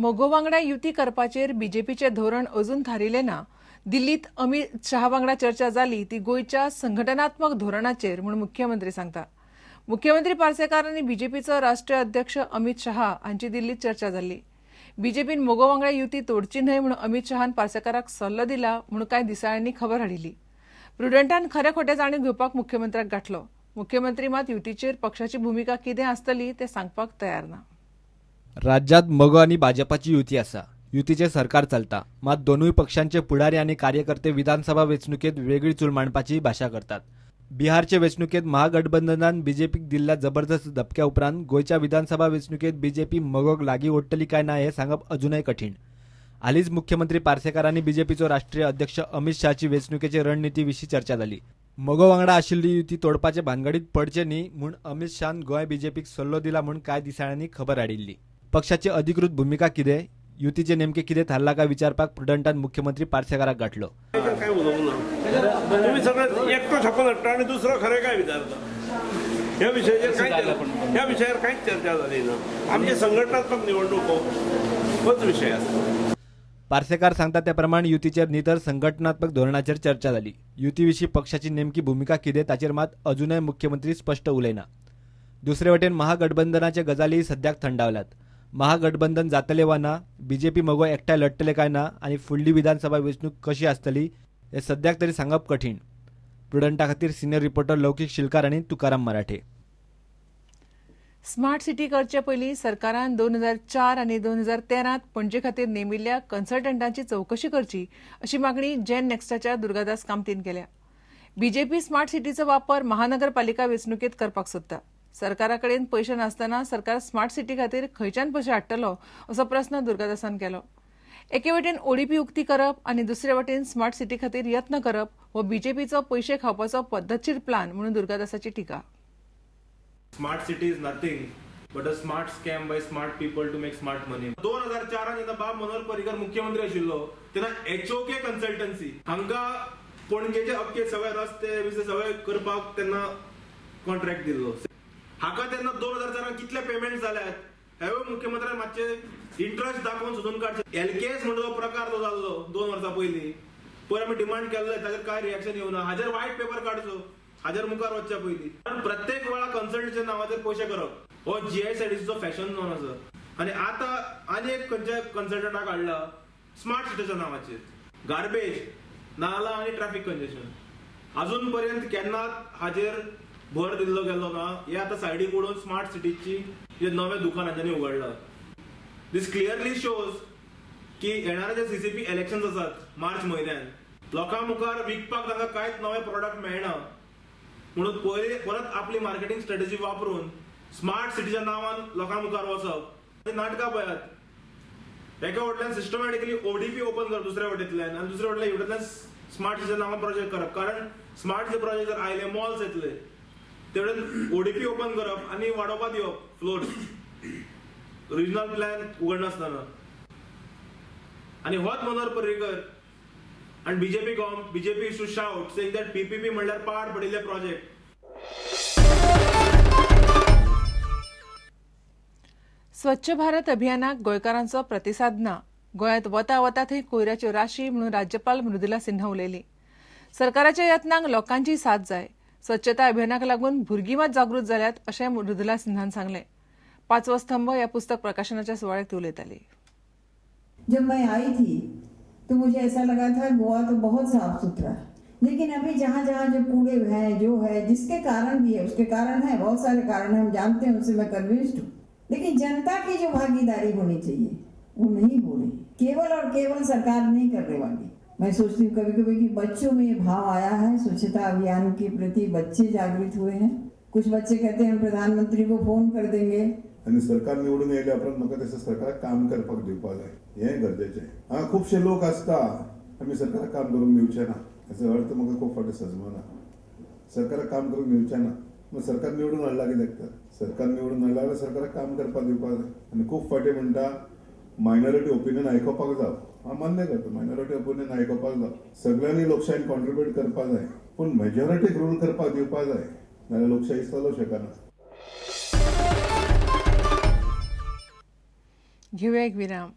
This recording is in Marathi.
मोगो वांगडा युती करपाचेर बीजेपीचे धोरण अजून थारिल्लें ना. दिल्लीत अमित शहा वांगडा चर्चा जाली ती गोंयच्या संघटनात्मक धोरणाचेर म्हूण मुख्यमंत्री सांगता. मुख्यमंत्री पार्सेकार आनी बीजेपीचो राष्ट्रीय अध्यक्ष अमित शहा हांची दिल्लीत चर्चा जाल्ली. बीजेपीन मोगो वांगडा युती तोडची न्हय म्हूण अमित शहान पार्सेकाराक सल्लो दिला म्हूण कांय दिसाळ्यांनी खबर हाडिल्ली. प्रुडंटान खरे खोटे जाणून घेवपाक मुख्यमंत्र्याक गांठलो. मुख्यमंत्री मात युतीचेर पक्षाची भुमिका कितें आसतली तें सांगपाक तयार ना. राज्यात मगो आणि भाजपाची युती आसा. युतीचे सरकार चलता. मात दोनूय पक्षांचे फुडारी आणि कार्यकर्ते विधानसभा वेंचणुकेत वेगळी चूल मांडपाची भाशा करतात. बिहारचे वेंचणुकेत महागठबंधनान बीजेपीक दिल्ल्या जबरदस्त धपक्या उपरांत गोंयच्या विधानसभा वेंचणुकेत बीजेपी मगोक लागीं ओडटली काय ना हें सांगप अजूनय कठीण. हालींच मुख्यमंत्री पार्सेकार आनी बीजेपीचो राष्ट्रीय अध्यक्ष अमित शहाची वेंचणुकेचे रणनिती विशीं चर्चा जाली. मगो वांगडा आशिल्ली युती तोडपाचे भानगडीत पडचे न्ही म्हूण अमित शहान गोंय बीजेपीक सल्लो दिला म्हूण कांय दिसाळ्यांनी खबर हाडिल्ली. पक्षाची अधिकृत भूमिका कितें, युतीचे नेमके कितें थारला काय विचारपाक प्रुडंटान मुख्यमंत्री पार्सेकाराक गांठलो. काय तुम्ही सगळं एकटो छापून हाडटा आणि दुसरो खरें काय विचारता. ह्या विशयार कांयच चर्चा जाली ना. आमची संघटनात्मक निवडणूक होच विशय आसा. पार्सेकार सांगता त्या प्रमाण युतीचेर न्ही तर संघटनात्मक धोरणाचेर चर्चा जाली. युती विशीं पक्षाची नेमकी भूमिका कितें ताचेर मात अजूनय मुख्यमंत्री स्पश्ट उलयना. दुसरे वटेन महागठबंधनाचे गजाली सद्याक थंडावल्यात. महागठबंधन जातले वा ना, बीजेपी मगो एकठांय लढतले काय ना आनी फुडली विधानसभा वेंचणूक कशी आसतली हें सद्याक तरी सांगप कठीण. प्रुडंटा खातीर सिनियर रिपोर्टर लौकीक शिलकार आनी तुकाराम मराठे. स्मार्ट सिटी करचे पयलीं सरकारान 2004 आनी 2013 पणजे खातीर नेमिल्ल्या कन्सल्टंटांची चवकशी करची अशी मागणी जेन नेक्स्टाच्या दुर्गादास कामतीन केल्या. बीजेपी स्मार्ट सिटीचो वापर महानगरपालिका वेंचणुकेत करपाक सोदता. सरकारा कडेन पयशे नासतना सरकार स्मार्ट सिटी खातीर खंयच्यान पयशे हाडटलो असो प्रस्न दुर्गादासान केलो. एके वटेन ओडीपी उक्ती करप आनी दुसरे वटेन स्मार्ट सिटी खातीर यत्न करप हो बीजेपीचो पयशे खावपाचो पद्धतशीर प्लान म्हणून दुर्गादासाची टिका. Smart city is nothing but a smart scam by smart people to make smart money. 2004 जेन्ना बाब मनोहर पर्रीकर मुख्यमंत्री आशिल्लो तेन्ना HOK कन्सल्टन्सी हांकां पणजेचे अख्खे सगळे रस्ते बिस्ते सगळे करपाक तेन्ना कॉन्ट्रॅक्ट दिल्लो. हाका तेन्ना 2004 कितले पेमेंट जाल्यात हेवूय मुख्यमंत्र्यान मातशे इंट्रस्ट दाखोवन सोदून काडचे. एलकेएस म्हणटा तो प्रकार जो जाल्लो 2 वर्सां पयलीं पयर आमी डिमांड केल्ले ताचेर कांय रिएक्शन येवना. हाजेर वायट पेपर काडचो. हाजेर मुखार वचच्या पयलीं प्रत्येक वेळा कन्सल्टन्सीच्या नांवाचेर पयशे करप हो GISIDCचो फॅशन जावन आसा. आनी आतां आनी एक खंयच्या कन्सल्टंटाक हाडला स्मार्ट सिटीच्या नांवाचेर. गार्बेज, नाला आनी ट्रॅफिक कंजेशन अजून पर्यंत केन्नाच हाजेर भर दिल्लो गेल्लो ना. हे आतां सायडीक उडोवन स्मार्ट सिटीची जे नवे दुकान हांच्यांनी उगडला. दिस क्लियरली शोज की येणारे जे CCP इलेक्शन्स आसात मार्च म्हयन्यात लोकां मुखार विकपाक तांकां कांयच नवे प्रॉडक्ट मेळना म्हणून परत आपली मार्केटिंग स्ट्रॅटेजी वापरून स्मार्ट सिटीच्या नांवान लोकां मुखार वचप. नाटकां पळयात. एका वटल्यान सिस्टमॅटिकली ODP ओपन करप दुसऱ्या वटेंतल्यान आनी दुसऱ्या वटेंतल्यान स्मार्ट सिटीच्या नांवान प्रोजेक्ट करप. कारण स्मार्ट सिटी प्रोजेक्ट जर आयले मॉल्स येतले तेवढे ODP ओपन करप आनी वाडोवपाक दिवप फ्लोर्स रिजनल प्लॅन उगडनासतना. आनी होच Manohar Parrikar and BJP should shout saying that PPP म्हणल्यार पाड पडिल्ले प्रोजेक्ट. स्वच्छ भारत अभियानाक गोंयकारांचो प्रतिसाद ना. गोंयांत वता वता थंय कोयराच्यो राशी म्हणून राज्यपाल मृदुला सिन्हा उलयली. सरकाराच्या यत्नांक लोकांची साथ जाय. स्वच्छता अभियानाक लागून भुरगीं मात जागृत जाल्यात अशें मृदुला सिन्हान सांगलें. 5वो स्तंभ ह्या पुस्तक प्रकाशनाच्या सुवाळ्याक ती उलयताली. जब मैं आई थी तो मुझे ऐसा लगा था गोवा तो बहुत साफ सुथरा, लेकिन अभी जहाँ जहाँ जो कूड़े हैं जो है जिसके कारण भी है उसके कारण है, बहुत सारे कारण है, हम जानते हैं, उससे मैं कन्विंस्ड हूँ. लेकिन जनता की जो भागीदारी होनी चाहिए वो नहीं हो रही. केवल और केवल सरकार नहीं करने वाली. मैं सोचती हूँ कभी कभी कि बच्चों में ये भाव आया है स्वच्छता अभियान के प्रति. बच्चे जागृत हुए हैं. कुछ बच्चे कहते हैं हम प्रधानमंत्री को फोन कर देंगे आणि सरकार निवडून येयल्या उपरांत म्हाका दिसता सरकाराक काम करपाक दिवपाक जाय. हें गरजेचें. हांगा खुबशे लोक आसता आमी सरकाराक काम करूंक दिवचे ना हेचो अर्थ म्हाका खूब फावटी सजमना. सरकाराक काम करूंक दिवचे ना मग सरकार निवडून हाडला कित्याक तर. सरकार निवडून हाडला जाल्यार सरकाराक काम करपाक दिवपाक जाय. आनी खूब फावटी म्हणटा मायनॉरिटी ओपिनियन आयकोपाक जाय. हांव मान्य करता मायनॉरिटी ओपिनियन आयकोपाक जाय. सगळ्यांनी लोकशायेन कॉन्ट्रिब्यूट करपाक जाय पूण मेजॉरिटीक रूल करपाक दिवपाक जाय नाल्यार लोकशाही चलोवंक शकना. घेऊया एक विराम.